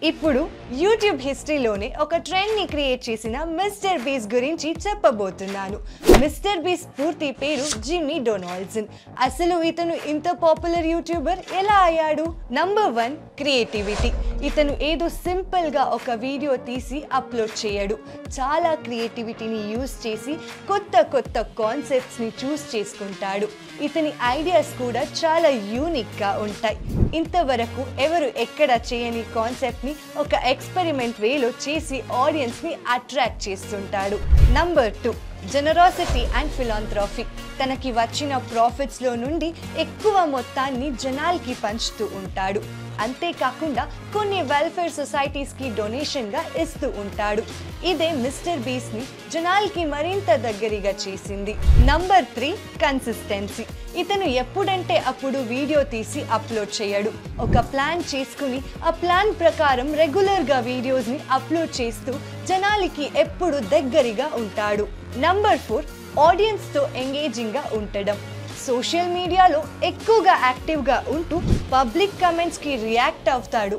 ఇప్పుడు యూట్యూబ్ హిస్టరీలోనే ఒక ట్రెండ్ ని క్రియేట్ చేసిన మిస్టర్ బీస్ గురించి చెప్పబోతున్నాను. మిస్టర్ బీస్ పూర్తి పేరు జిమ్మీ డొనాల్డ్సన్. అసలు ఇతను ఇంత పాపులర్ యూట్యూబర్ ఎలా అయ్యాడు? Number 1, creativity. ఇతను ఏదో సింపుల్ గా ఒక వీడియో తీసి అప్లోడ్ చేయడు. చాలా క్రియేటివిటీని యూజ్ చేసి కొత్త కొత్త కాన్సెప్ట్స్ ని చూస్ చేసుకుంటాడు. ఇతని ఐడియాస్ కూడా చాలా యూనిక్ గా ఉంటాయి. ఇంతవరకు ఎవరు ఎక్కడ చేయని కాన్సెప్ట్ ని ఒక ఎక్స్పెరిమెంట్ వేలో చేసి ఆడియన్స్ ని అట్రాక్ట్ చేస్తుంటాడు. Number 2, generosity and philanthropy. తనకి వచ్చిన ప్రాఫిట్స్ లో నుండి ఎక్కువ మొత్తాన్ని జనాలకి పంచుతూ ఉంటాడు. అంతేకాకుండా కొన్ని వెల్ఫేర్ సొసైటీస్ కి డొనేషన్ గా ఇస్తూ ఉంటాడు. ఇదే మిస్టర్ బీస్ట్ ని జనాలకి మరింత దగ్గరగా చేసింది. Number 3, consistency. ఇతను ఎప్పుడంటే అప్పుడు వీడియో తీసి అప్లోడ్ చేయడు. ఒక ప్లాన్ చేసుకుని ఆ ప్లాన్ ప్రకారం రెగ్యులర్ గా వీడియోస్ ని అప్లోడ్ చేస్తూ జనాలకి ఎప్పుడు దగ్గరగా ఉంటాడు. నంబర్ 4, ఆడియన్స్ తో ఎంగేజింగ్ గా ఉండడం. సోషల్ మీడియాలో ఎక్కువగా యాక్టివ్గా ఉంటూ పబ్లిక్ కమెంట్స్ కి రియాక్ట్ అవుతాడు.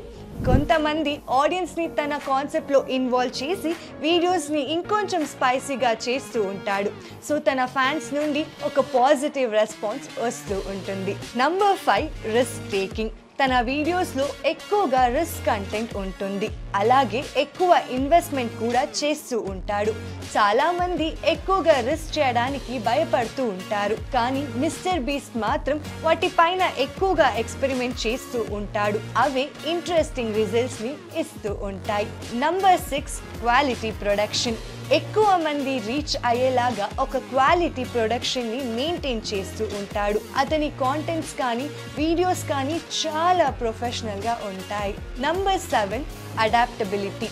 కొంతమంది ఆడియన్స్ ని తన కాన్సెప్ట్ లో ఇన్వాల్వ్ చేసి వీడియోస్ ని ఇంకొంచెం స్పైసీగా చేస్తూ ఉంటాడు. సో తన ఫ్యాన్స్ నుండి ఒక పాజిటివ్ రెస్పాన్స్ వస్తూ ఉంటుంది. Number 5, risk taking. తన వీడియోస్లో ఎక్కువగా రిస్క్ కంటెంట్ ఉంటుంది. అలాగే ఎక్కువ ఇన్వెస్ట్మెంట్ కూడా చేస్తూ ఉంటాడు. చాలామంది ఎక్కువగా రిస్క్ చేయడానికి భయపడుతూ ఉంటారు. కానీ మిస్టర్ బీస్ట్ మాత్రం వాటిపైన ఎక్కువగా ఎక్స్పెరిమెంట్ చేస్తూ ఉంటాడు. అవే ఇంట్రెస్టింగ్ రిజల్ట్స్ని ఇస్తూ ఉంటాయి. Number 6, quality production. ఎక్కువ మంది రీచ్ అయ్యేలాగా ఒక క్వాలిటీ ప్రొడక్షన్ని మెయింటైన్ చేస్తూ ఉంటాడు. అతని కాంటెంట్స్ కానీ వీడియోస్ కానీ చాలా ప్రొఫెషనల్గా ఉంటాయి. Number 7, adaptability.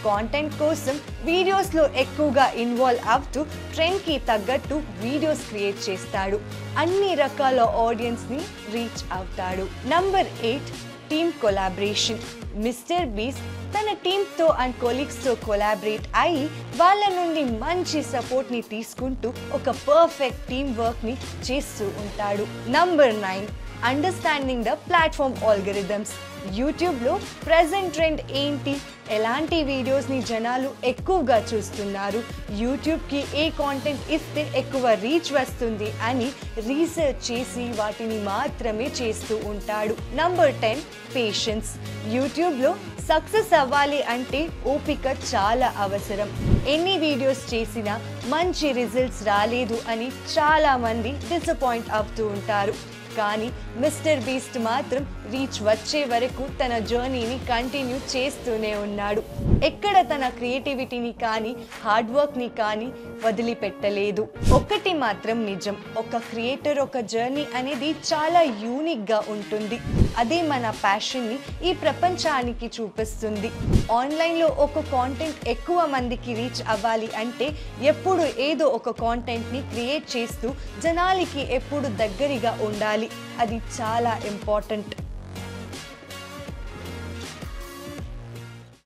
కాంటెంట్ కోసం వీడియోస్లో ఎక్కువగా ఇన్వాల్వ్ అవుతూ ట్రెండ్కి తగ్గట్టు వీడియోస్ క్రియేట్ చేస్తాడు. అన్ని రకాల ఆడియన్స్ని రీచ్ అవుతాడు. Number 8, team collaboration. Mister beast తన టీమ్తో అండ్ కొలీగ్స్తో కొలాబరేట్ అయ్యి వాళ్ళ నుండి మంచి సపోర్ట్ని తీసుకుంటూ ఒక పర్ఫెక్ట్ టీమ్ వర్క్ని చేస్తూ ఉంటాడు. Number 9, understanding the platform algorithms. యూట్యూబ్లో ప్రెజెంట్ ట్రెండ్ ఏంటి, ఎలాంటి వీడియోస్ని జనాలు ఎక్కువగా చూస్తున్నారు, యూట్యూబ్కి ఏ కాంటెంట్ ఇస్తే ఎక్కువ రీచ్ వస్తుంది అని రీసెర్చ్ చేసి వాటిని మాత్రమే చేస్తూ ఉంటాడు. Number 10, patience. యూట్యూబ్లో సక్సెస్ అవ్వాలి అంటే ఓపిక చాలా అవసరం. ఎన్ని వీడియోస్ చేసినా మంచి రిజల్ట్స్ రాలేదు అని చాలామంది డిసప్పాయింట్ అవుతూ ఉంటారు. కానీ మిస్టర్ బీస్ట్ మాత్రం రీచ్ వచ్చే వరకు తన జర్నీని కంటిన్యూ చేస్తూనే ఉన్నాడు. ఎక్కడ తన క్రియేటివిటీని కానీ హార్డ్ వర్క్ని కానీ వదిలిపెట్టలేదు. ఒకటి మాత్రం నిజం, ఒక క్రియేటర్ ఒక జర్నీ అనేది చాలా యూనిక్గా ఉంటుంది. అదే మన ప్యాషన్ని ఈ ప్రపంచానికి చూపిస్తుంది. ఆన్లైన్లో ఒక కాంటెంట్ ఎక్కువ మందికి రీచ్ అవ్వాలి అంటే ఎప్పుడు ఏదో ఒక కాంటెంట్ని క్రియేట్ చేస్తూ జనాలకి ఎప్పుడు దగ్గరగా ఉండాలి. అది చాలా ఇంపార్టెంట్.